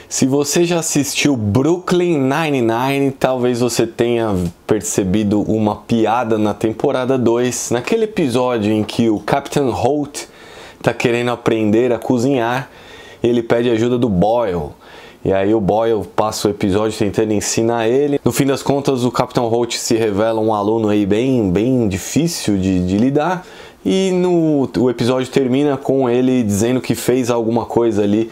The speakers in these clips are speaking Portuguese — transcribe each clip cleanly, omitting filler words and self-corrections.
Se você já assistiu Brooklyn Nine-Nine, talvez você tenha percebido uma piada na temporada 2, naquele episódio em que o Captain Holt está querendo aprender a cozinhar, ele pede ajuda do Boyle. E aí o Boyle passa o episódio tentando ensinar ele. No fim das contas, o Captain Holt se revela um aluno aí bem difícil de lidar. E o episódio termina com ele dizendo que fez alguma coisa ali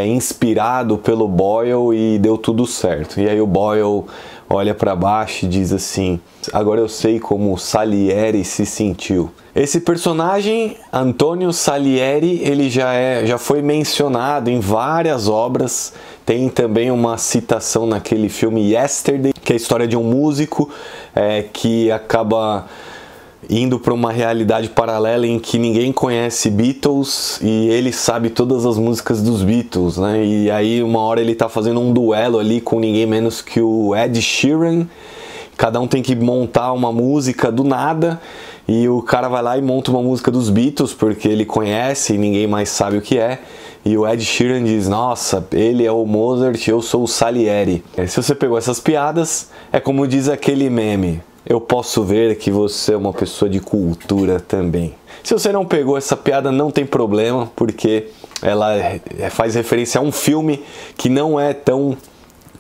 inspirado pelo Boyle e deu tudo certo. E aí o Boyle olha para baixo e diz assim: agora eu sei como Salieri se sentiu. Esse personagem, Antonio Salieri, ele já foi mencionado em várias obras. Tem também uma citação naquele filme Yesterday, que é a história de um músico que acaba indo para uma realidade paralela em que ninguém conhece Beatles e ele sabe todas as músicas dos Beatles, né? E aí uma hora ele tá fazendo um duelo ali com ninguém menos que o Ed Sheeran. Cada um tem que montar uma música do nada e o cara vai lá e monta uma música dos Beatles porque ele conhece e ninguém mais sabe o que é. E o Ed Sheeran diz: nossa, ele é o Mozart, eu sou o Salieri. Se você pegou essas piadas, é como diz aquele meme: eu posso ver que você é uma pessoa de cultura também. Se você não pegou essa piada, não tem problema, porque ela faz referência a um filme que não é tão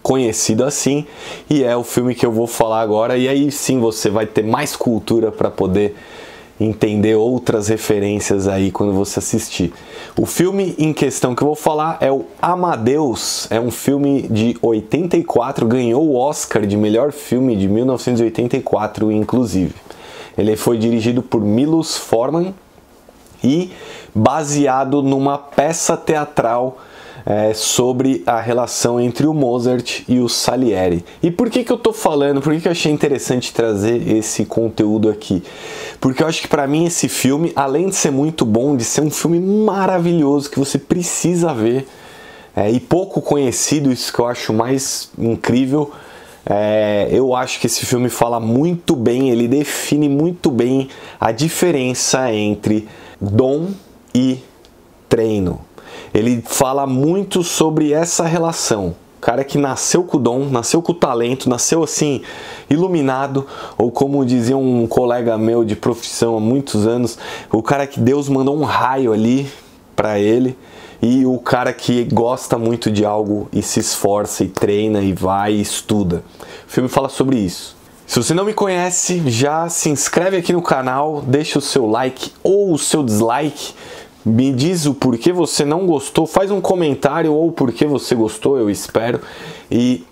conhecido assim, e é o filme que eu vou falar agora, e aí sim você vai ter mais cultura para poder entender outras referências aí quando você assistir. O filme em questão que eu vou falar é o Amadeus, é um filme de 84, ganhou o Oscar de melhor filme de 1984, inclusive. Ele foi dirigido por Milos Forman e baseado numa peça teatral sobre a relação entre o Mozart e o Salieri. E por que eu tô falando? Por que eu achei interessante trazer esse conteúdo aqui? Porque eu acho que para mim esse filme, além de ser muito bom, de ser um filme maravilhoso que você precisa ver, e pouco conhecido, isso que eu acho mais incrível, eu acho que esse filme fala muito bem, ele define muito bem a diferença entre dom e treino. Ele fala muito sobre essa relação. O cara que nasceu com o dom, nasceu com o talento, nasceu assim, iluminado, ou como dizia um colega meu de profissão há muitos anos, o cara que Deus mandou um raio ali para ele, e o cara que gosta muito de algo e se esforça e treina e vai e estuda. O filme fala sobre isso. Se você não me conhece, já se inscreve aqui no canal, deixa o seu like ou o seu dislike. Me diz o porquê você não gostou, faz um comentário ou porquê você gostou, eu espero. E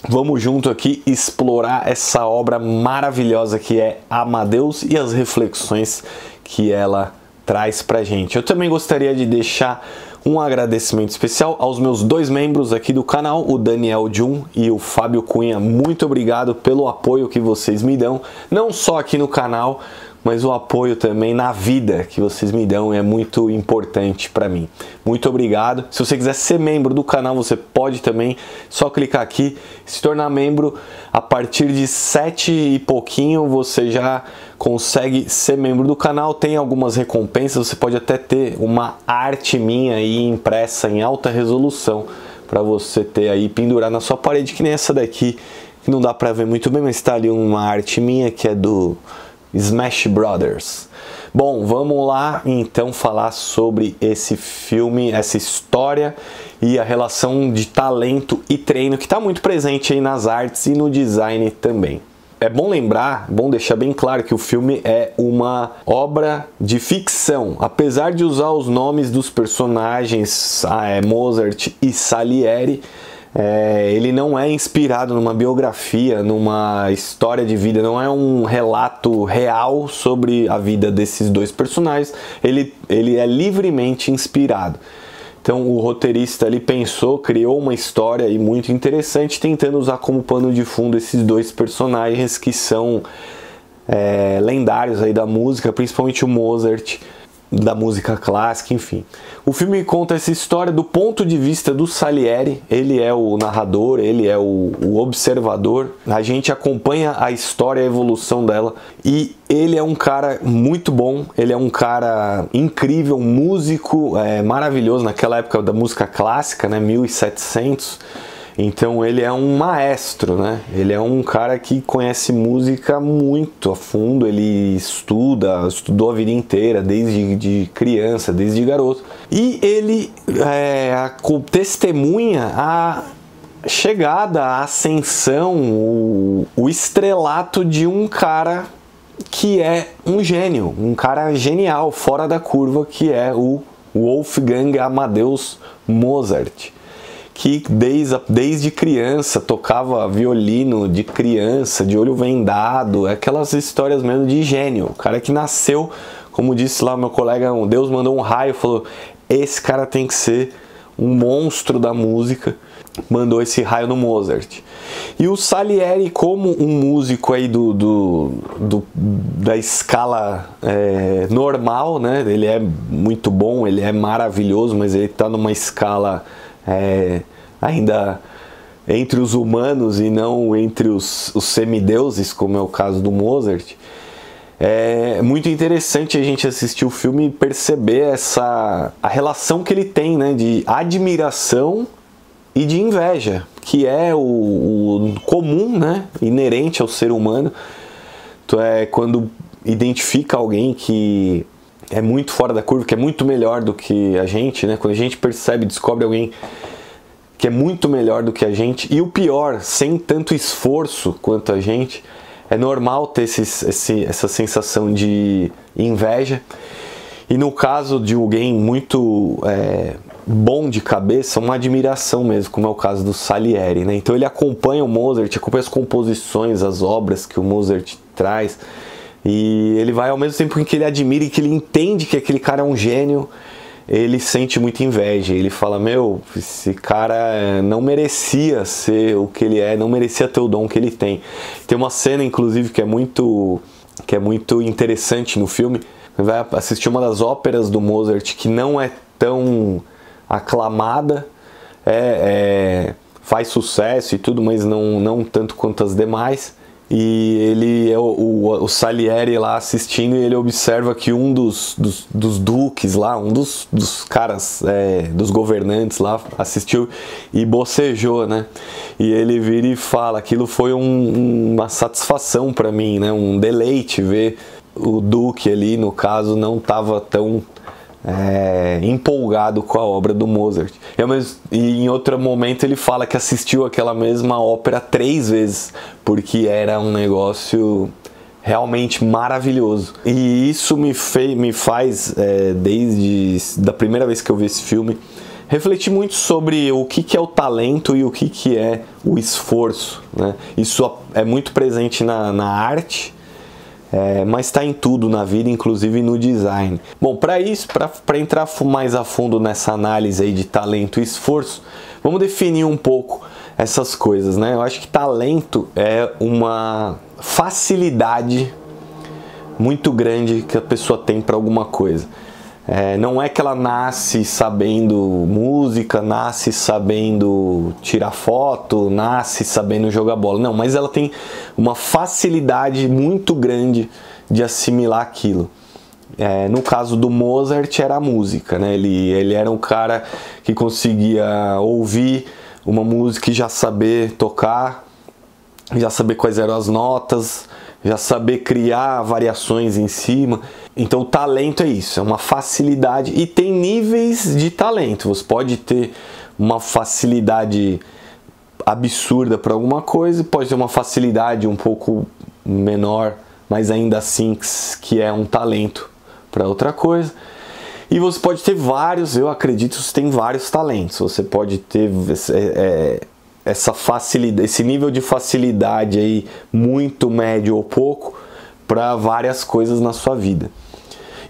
vamos junto aqui explorar essa obra maravilhosa que é Amadeus e as reflexões que ela traz pra gente. Eu também gostaria de deixar um agradecimento especial aos meus dois membros aqui do canal, o Daniel Jun e o Fábio Cunha. Muito obrigado pelo apoio que vocês me dão, não só aqui no canal, mas o apoio também na vida que vocês me dão é muito importante para mim. Muito obrigado. Se você quiser ser membro do canal, você pode também, só clicar aqui, se tornar membro. A partir de 7 e pouquinho você já consegue ser membro do canal. Tem algumas recompensas, você pode até ter uma arte minha aí impressa em alta resolução para você ter aí, pendurar na sua parede, que nem essa daqui, que não dá para ver muito bem, mas está ali uma arte minha que é do Smash Brothers. Bom, vamos lá então falar sobre esse filme, essa história e a relação de talento e treino que está muito presente aí nas artes e no design também. É bom lembrar, bom deixar bem claro que o filme é uma obra de ficção, apesar de usar os nomes dos personagens Mozart e Salieri. Ele não é inspirado numa biografia, numa história de vida, não é um relato real sobre a vida desses dois personagens, ele é livremente inspirado. Então o roteirista ali pensou, criou uma história aí muito interessante, tentando usar como pano de fundo esses dois personagens que são lendários aí da música, principalmente o Mozart da música clássica, enfim. O filme conta essa história do ponto de vista do Salieri. Ele é o narrador, ele é o observador. A gente acompanha a história, a evolução dela, e ele é um cara muito bom, ele é um cara incrível, um músico maravilhoso naquela época da música clássica, né, 1700. Então ele é um maestro, né? Ele é um cara que conhece música muito a fundo, ele estudou a vida inteira, desde criança, desde garoto. E ele testemunha a chegada, a ascensão, o estrelato de um cara que é um gênio, um cara genial, fora da curva, que é o Wolfgang Amadeus Mozart, que desde criança tocava violino de criança, de olho vendado, aquelas histórias mesmo de gênio. O cara que nasceu, como disse lá meu colega, Deus mandou um raio, falou, esse cara tem que ser um monstro da música, mandou esse raio no Mozart. E o Salieri, como um músico aí da escala normal, né? Ele é muito bom, ele é maravilhoso, mas ele está numa escala ainda entre os humanos e não entre os semideuses, como é o caso do Mozart. É muito interessante a gente assistir o filme e perceber a relação que ele tem, né, de admiração e de inveja, que é o comum, né, inerente ao ser humano. Então, quando identifica alguém que é muito fora da curva, que é muito melhor do que a gente, né? Quando a gente percebe, descobre alguém que é muito melhor do que a gente, e o pior, sem tanto esforço quanto a gente, é normal ter essa sensação de inveja. E no caso de alguém muito bom de cabeça, uma admiração mesmo, como é o caso do Salieri, né? Então ele acompanha o Mozart, acompanha as composições, as obras que o Mozart traz, e ele vai, ao mesmo tempo em que ele admira e que ele entende que aquele cara é um gênio, ele sente muita inveja. Ele fala, meu, esse cara não merecia ser o que ele é, não merecia ter o dom que ele tem. Tem uma cena, inclusive, que é muito interessante no filme. Você vai assistir uma das óperas do Mozart, que não é tão aclamada, faz sucesso e tudo, mas não tanto quanto as demais. E ele é o Salieri lá assistindo, e ele observa que um dos duques lá, um dos caras, dos governantes lá, assistiu e bocejou, né? E ele vira e fala, aquilo foi uma satisfação para mim, né? Um deleite ver o duque ali, no caso, não estava tão empolgado com a obra do Mozart. E em outro momento ele fala que assistiu aquela mesma ópera 3 vezes, porque era um negócio realmente maravilhoso. E isso me faz, desde da primeira vez que eu vi esse filme, refletir muito sobre o que é o talento e o que é o esforço, né? Isso é muito presente na arte, mas está em tudo na vida, inclusive no design. Bom, para isso, para entrar mais a fundo nessa análise aí de talento e esforço, vamos definir um pouco essas coisas, né? Eu acho que talento é uma facilidade muito grande que a pessoa tem para alguma coisa. Não é que ela nasce sabendo música, nasce sabendo tirar foto, nasce sabendo jogar bola. Não, mas ela tem uma facilidade muito grande de assimilar aquilo. No caso do Mozart era a música, né? Ele era um cara que conseguia ouvir uma música e já saber tocar, já saber quais eram as notas, já saber criar variações em cima. Então o talento é isso, é uma facilidade, e tem níveis de talento. Você pode ter uma facilidade absurda para alguma coisa, pode ter uma facilidade um pouco menor, mas ainda assim que é um talento para outra coisa. E você pode ter vários, eu acredito que você tem vários talentos. Você pode ter essa facilidade, esse nível de facilidade aí, muito médio ou pouco, para várias coisas na sua vida.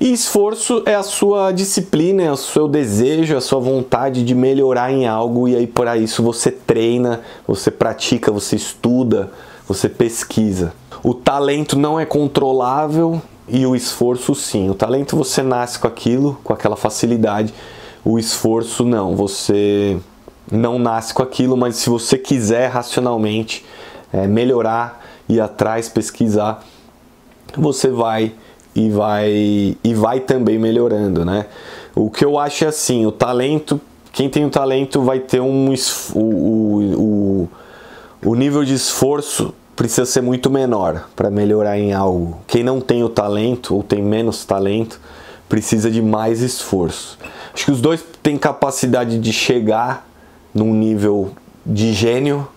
E esforço é a sua disciplina, é o seu desejo, a sua vontade de melhorar em algo, e aí para isso você treina, você pratica, você estuda, você pesquisa. O talento não é controlável, e o esforço sim. O talento você nasce com aquilo, com aquela facilidade. O esforço não, você não nasce com aquilo, mas se você quiser racionalmente melhorar, ir atrás, pesquisar, você vai também melhorando, né? O que eu acho é assim, o talento, quem tem o talento vai ter o nível de esforço precisa ser muito menor para melhorar em algo. Quem não tem o talento ou tem menos talento precisa de mais esforço. Acho que os dois têm capacidade de chegar num nível de gênio,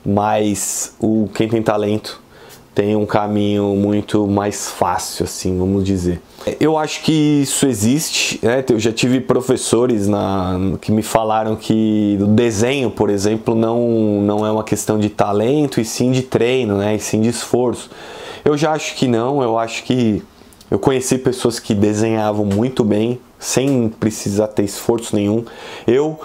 mas quem tem talento tem um caminho muito mais fácil, assim, vamos dizer. Eu acho que isso existe, né? Eu já tive professores que me falaram que o desenho, por exemplo, não é uma questão de talento, e sim de treino, né? E sim de esforço. Eu já acho que não, eu acho que eu conheci pessoas que desenhavam muito bem, sem precisar ter esforço nenhum. Eu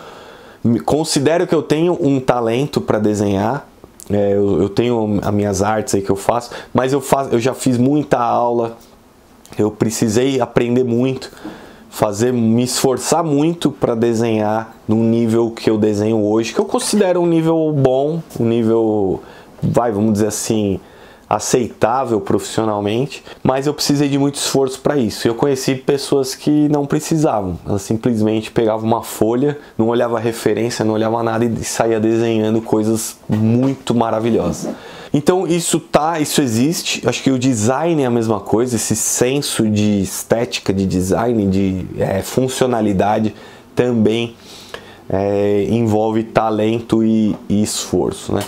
considero que eu tenho um talento para desenhar. Eu tenho as minhas artes aí que eu faço, mas eu já fiz muita aula, eu precisei aprender muito, me esforçar muito para desenhar no nível que eu desenho hoje, que eu considero um nível bom, um nível, vamos dizer assim, aceitável profissionalmente, mas eu precisei de muito esforço para isso. Eu conheci pessoas que não precisavam, elas simplesmente pegavam uma folha, não olhava referência, não olhava nada e saía desenhando coisas muito maravilhosas. Então isso existe. Acho que o design é a mesma coisa, esse senso de estética, de design, de funcionalidade também envolve talento e esforço, né?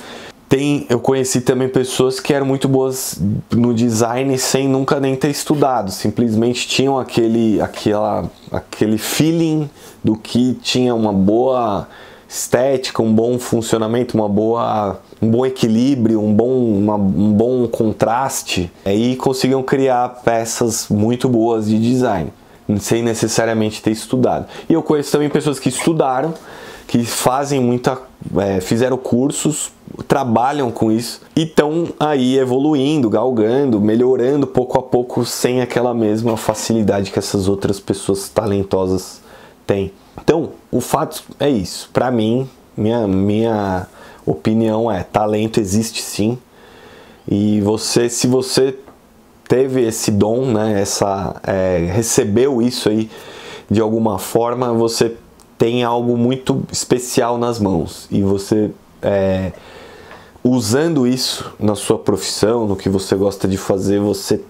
Eu conheci também pessoas que eram muito boas no design sem nunca nem ter estudado, simplesmente tinham aquele feeling do que tinha uma boa estética, um bom funcionamento, um bom equilíbrio, um bom contraste, e conseguiam criar peças muito boas de design, sem necessariamente ter estudado. E eu conheço também pessoas que estudaram, que fizeram cursos, trabalham com isso e estão aí evoluindo, galgando, melhorando pouco a pouco, sem aquela mesma facilidade que essas outras pessoas talentosas têm. Então, o fato é isso. Para mim, minha opinião talento existe sim. E se você teve esse dom, né, recebeu isso aí de alguma forma, você tem algo muito especial nas mãos, e você usando isso na sua profissão, no que você gosta de fazer, você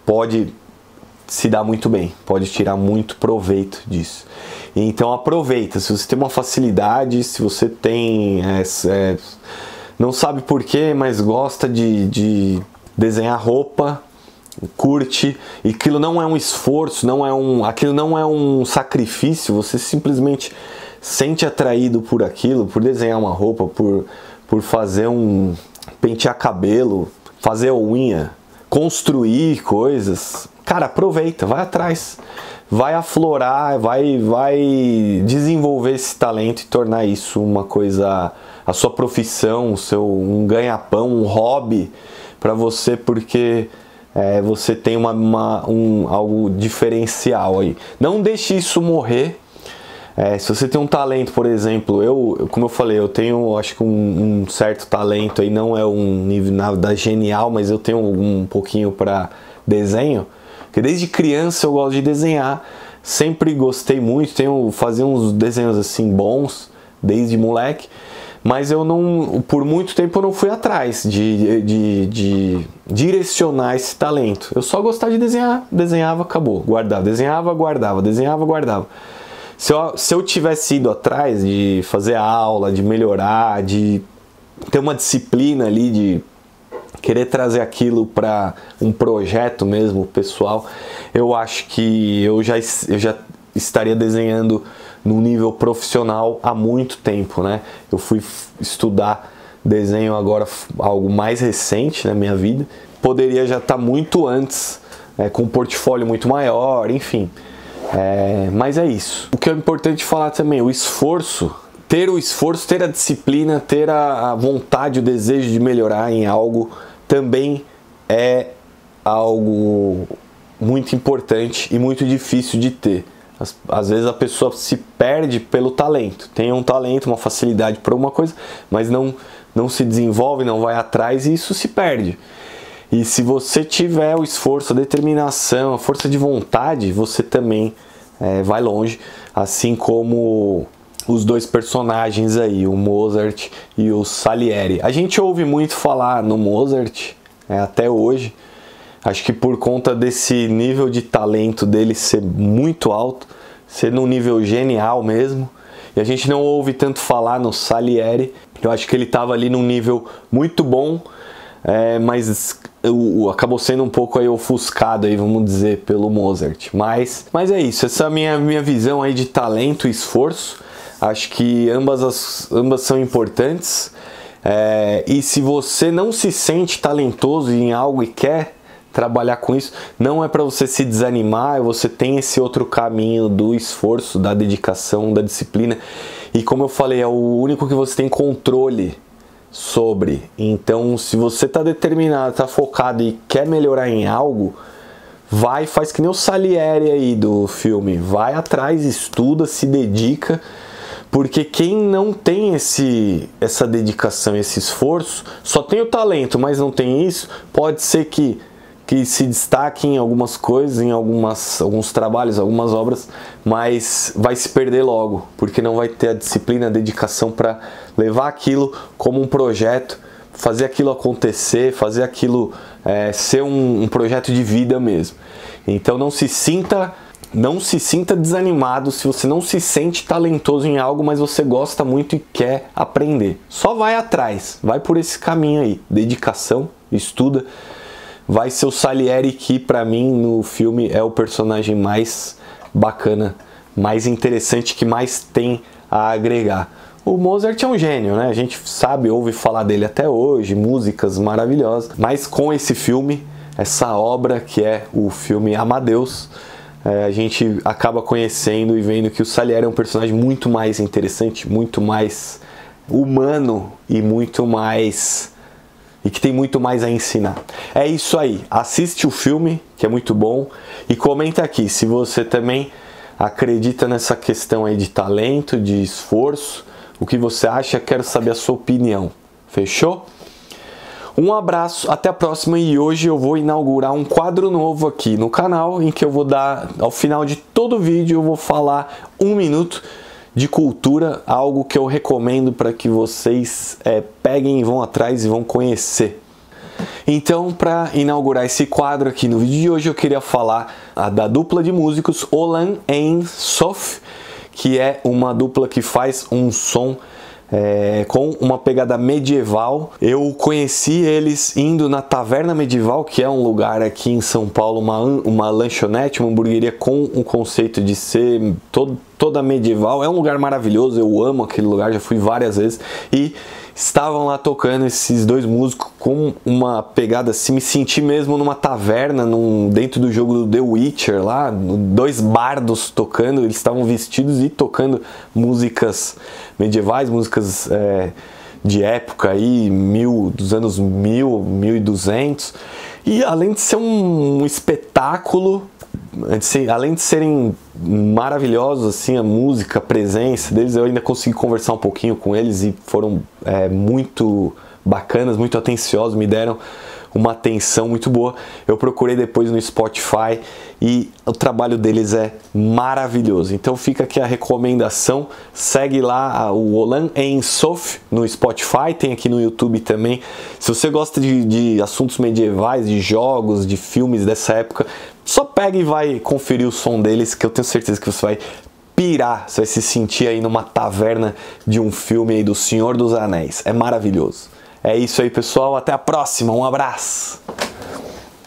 pode se dar muito bem, pode tirar muito proveito disso. Então aproveita, se você tem uma facilidade, se você tem não sabe porquê, mas gosta de desenhar roupa, curte, e aquilo não é um esforço, aquilo não é um sacrifício, você simplesmente sente atraído por aquilo, por desenhar uma roupa, por fazer pentear cabelo, fazer unha, construir coisas. Cara, aproveita, vai atrás, vai aflorar, vai desenvolver esse talento e tornar isso uma coisa, a sua profissão, um ganha-pão, um hobby para você, porque você tem algo diferencial aí. Não deixe isso morrer. Se você tem um talento, por exemplo, como eu falei, eu tenho, acho que um certo talento aí, não é um nível nada genial, mas eu tenho um pouquinho para desenho, porque desde criança eu gosto de desenhar, sempre gostei muito, fazia uns desenhos assim bons, desde moleque, mas por muito tempo eu não fui atrás de direcionar esse talento. Eu só gostava de desenhar, desenhava, acabou, guardava, desenhava, guardava, desenhava, guardava. Se eu tivesse ido atrás de fazer a aula, de melhorar, de ter uma disciplina ali, de querer trazer aquilo para um projeto mesmo pessoal, eu acho que eu já estaria desenhando no nível profissional há muito tempo, né? Eu fui estudar desenho agora, algo mais recente na minha vida, poderia já estar muito antes, com um portfólio muito maior, enfim. Mas é isso. O que é importante falar também, o esforço, ter a disciplina, ter a vontade, o desejo de melhorar em algo, também é algo muito importante e muito difícil de ter. Às vezes a pessoa se perde pelo talento, tem um talento, uma facilidade para uma coisa, mas não se desenvolve, não vai atrás e isso se perde. E se você tiver o esforço, a determinação, a força de vontade, você também vai longe, assim como os dois personagens aí, o Mozart e o Salieri. A gente ouve muito falar no Mozart até hoje, acho que por conta desse nível de talento dele ser muito alto, ser num nível genial mesmo, e a gente não ouve tanto falar no Salieri. Eu acho que ele estava ali num nível muito bom, mas acabou sendo um pouco aí ofuscado aí, vamos dizer, pelo Mozart. Mas é isso, essa é a minha visão aí de talento e esforço. Acho que ambas são importantes. E se você não se sente talentoso em algo e quer trabalhar com isso, não é para você se desanimar, você tem esse outro caminho do esforço, da dedicação, da disciplina. E como eu falei, é o único que você tem controle sobre. Então, se você está determinado, está focado e quer melhorar em algo, vai, faz que nem o Salieri aí do filme, vai atrás, estuda, se dedica, porque quem não tem essa dedicação, esse esforço, só tem o talento, mas não tem isso, pode ser que se destaque em algumas coisas, em alguns trabalhos, algumas obras, mas vai se perder logo, porque não vai ter a disciplina, a dedicação para levar aquilo como um projeto, fazer aquilo acontecer, fazer aquilo ser um projeto de vida mesmo. Então não se sinta desanimado se você não se sente talentoso em algo, mas você gosta muito e quer aprender. Só vai atrás, vai por esse caminho aí, dedicação, estuda. Vai ser o Salieri que, para mim, no filme é o personagem mais bacana, mais interessante, que mais tem a agregar. O Mozart é um gênio, né? A gente sabe, ouve falar dele até hoje, músicas maravilhosas. Mas com esse filme, essa obra que é o filme Amadeus, a gente acaba conhecendo e vendo que o Salieri é um personagem muito mais interessante, muito mais humano e que tem muito mais a ensinar. É isso aí, assiste o filme, que é muito bom, e comenta aqui se você também acredita nessa questão aí de talento, de esforço, o que você acha, quero saber a sua opinião. Fechou? Um abraço, até a próxima, e hoje eu vou inaugurar um quadro novo aqui no canal, em que eu vou dar, ao final de todo vídeo, eu vou falar 1 minuto de cultura, algo que eu recomendo para que vocês peguem e vão atrás e vão conhecer. Então, para inaugurar esse quadro aqui no vídeo de hoje, eu queria falar da dupla de músicos Olan Ein-Sof, que é uma dupla que faz um som com uma pegada medieval. Eu conheci eles indo na Taverna Medieval, que é um lugar aqui em São Paulo, uma lanchonete, uma hamburgueria com o conceito de ser toda medieval. É um lugar maravilhoso, eu amo aquele lugar, já fui várias vezes. E estavam lá tocando esses dois músicos com uma pegada assim, me senti mesmo numa taverna, dentro do jogo do The Witcher lá, dois bardos tocando, eles estavam vestidos e tocando músicas medievais, músicas de época aí, dos anos 1000, 1200, e além de ser um espetáculo, além de serem maravilhosos, assim, a música, a presença deles, eu ainda consegui conversar um pouquinho com eles e foram muito bacanas, muito atenciosos, me deram uma atenção muito boa. Eu procurei depois no Spotify e o trabalho deles é maravilhoso. Então fica aqui a recomendação, segue lá o Olan Ein-Sof no Spotify, tem aqui no YouTube também. Se você gosta de assuntos medievais, de jogos, de filmes dessa época, só pega e vai conferir o som deles, que eu tenho certeza que você vai pirar, você vai se sentir aí numa taverna de um filme aí do Senhor dos Anéis. É maravilhoso. É isso aí, pessoal. Até a próxima. Um abraço.